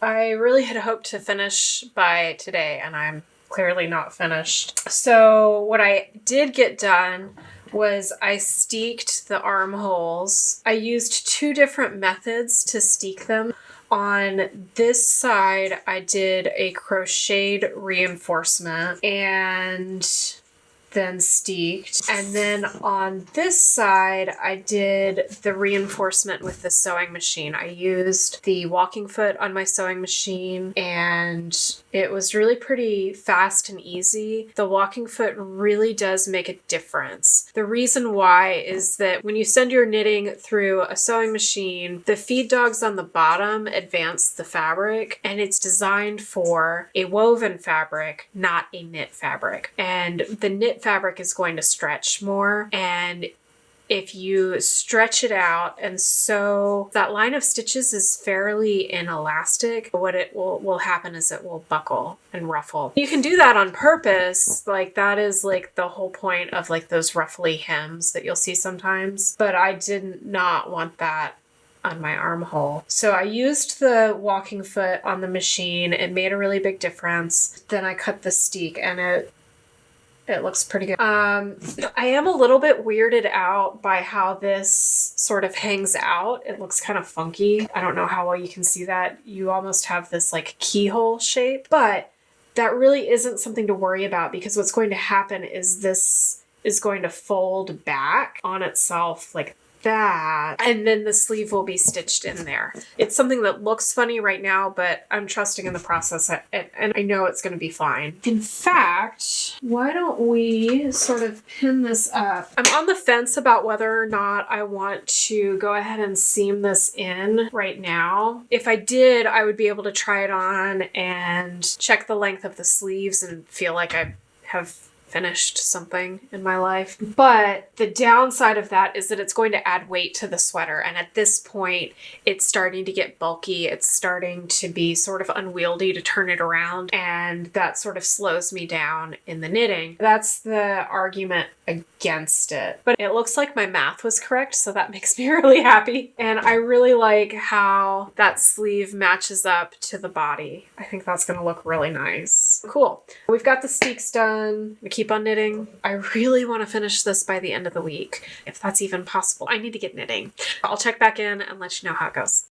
I really had hoped to finish by today, and I'm clearly not finished. So what I did get done was I steeked the armholes. I used 2 different methods to steek them. On this side, I did a crocheted reinforcement and then steeked. And then on this side, I did the reinforcement with the sewing machine. I used the walking foot on my sewing machine, and it was really pretty fast and easy. The walking foot really does make a difference. The reason why is that when you send your knitting through a sewing machine, the feed dogs on the bottom advance the fabric, and it's designed for a woven fabric, not a knit fabric. And the knit fabric is going to stretch more, and if you stretch it out and sew, that line of stitches is fairly inelastic. What it will happen is it will buckle and ruffle. You can do that on purpose. Like, that is like the whole point of like those ruffly hems that you'll see sometimes. But I did not want that on my armhole. So I used the walking foot on the machine. It made a really big difference. Then I cut the steek, and it looks pretty good. I am a little bit weirded out by how this sort of hangs out. It looks kind of funky. I don't know how well you can see that. You almost have this like keyhole shape, but that really isn't something to worry about, because what's going to happen is this is going to fold back on itself like that, and then the sleeve will be stitched in there. It's something that looks funny right now, but I'm trusting in the process, and I know it's going to be fine. In fact, why don't we sort of pin this up? I'm on the fence about whether or not I want to go ahead and seam this in right now. If I did, I would be able to try it on and check the length of the sleeves and feel like I have finished something in my life. But the downside of that is that it's going to add weight to the sweater. And at this point, it's starting to get bulky. It's starting to be sort of unwieldy to turn it around. And that sort of slows me down in the knitting. That's the argument against it. But it looks like my math was correct, so that makes me really happy. And I really like how that sleeve matches up to the body. I think that's going to look really nice. Cool. We've got the steeks done. We keep on knitting. I really want to finish this by the end of the week, if that's even possible. I need to get knitting. I'll check back in and let you know how it goes.